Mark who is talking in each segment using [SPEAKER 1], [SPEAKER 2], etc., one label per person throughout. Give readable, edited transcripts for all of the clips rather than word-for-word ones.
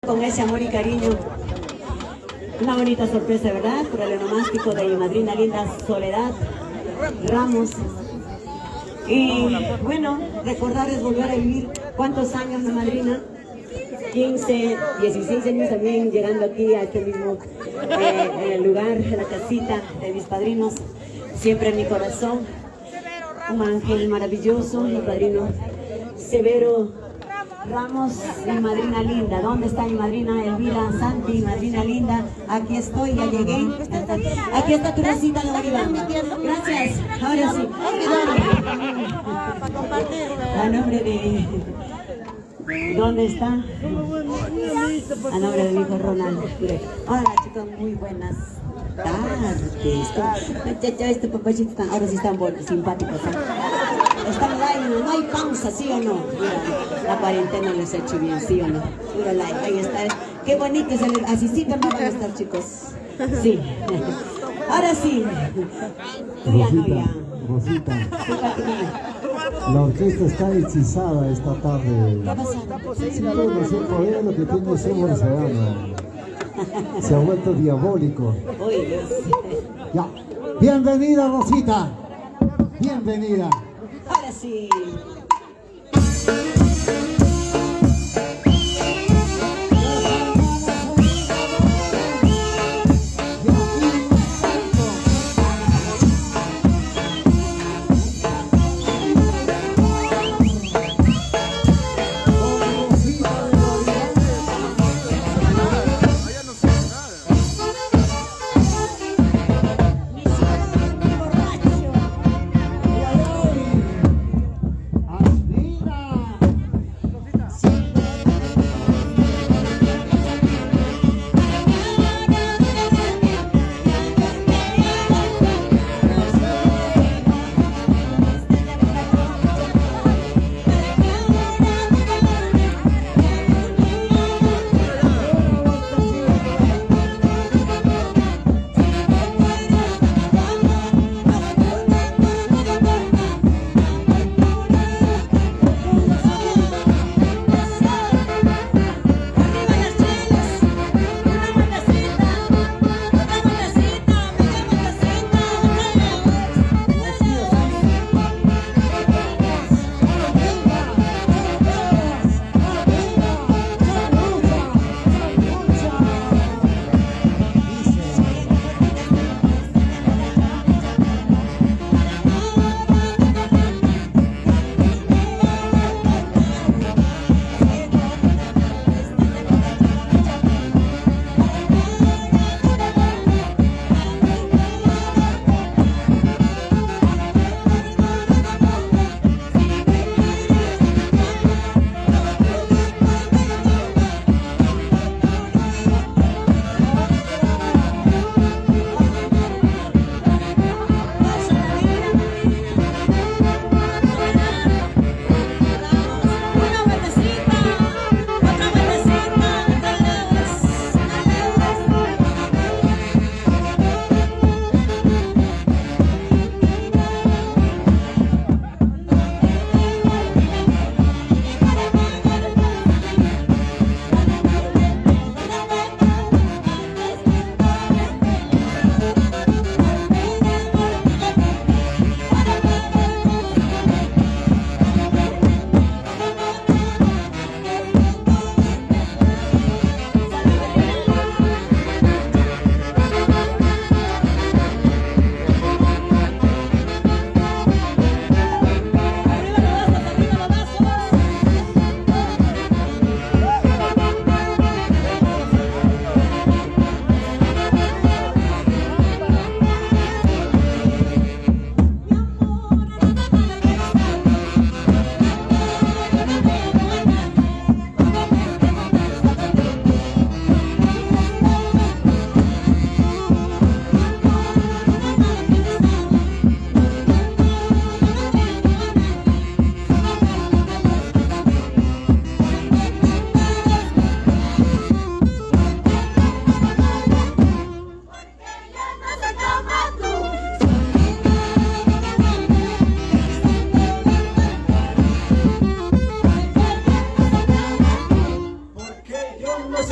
[SPEAKER 1] Con ese amor y cariño, una bonita sorpresa, ¿verdad? Por el onomástico de mi madrina linda Soledad Ramos. Y bueno, recordar es volver a vivir. ¿Cuántos años, mi madrina? 15, 16 años también, llegando aquí a este mismo lugar, a la casita de mis padrinos, siempre en mi corazón. Un ángel maravilloso, mi padrino Severo Ramos, mi madrina linda. ¿Dónde está mi madrina Elvira Santi, mi madrina linda? Aquí estoy, ya llegué. Aquí está tu recita de Baribamba. Gracias. Ahora sí. A nombre de... ¿Dónde está? A nombre de mi hijo Ronaldo. Hola chicos, muy buenas tardes. Este papachito ahora sí están simpáticos. Están live, no hay pausa, ¿sí o no? Mira, la cuarentena les ha hecho bien, ¿sí o no? Puro live, ahí está. Qué bonito, así sí también van a estar, chicos. Sí. Ahora sí.
[SPEAKER 2] Rosita, la orquesta está hechizada esta tarde.
[SPEAKER 1] ¿Qué pasa?
[SPEAKER 2] Sí, no sé por ahí lo que tiene ese Serrano. Se ha vuelto diabólico.
[SPEAKER 1] Uy, Dios.
[SPEAKER 2] Ya. Bienvenida, Rosita. Bienvenida.
[SPEAKER 1] Ahora sí.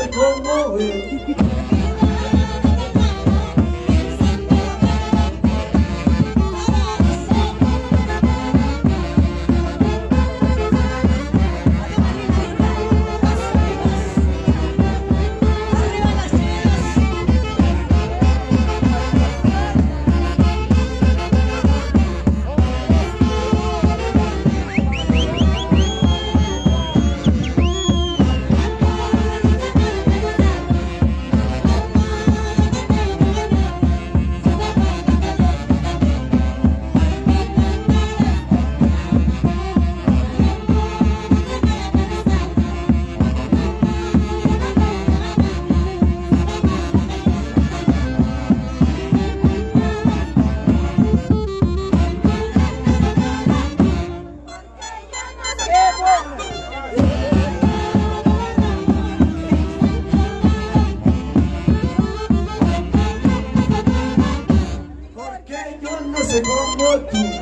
[SPEAKER 2] sé cómo él. Porque yo no sé cómo tú.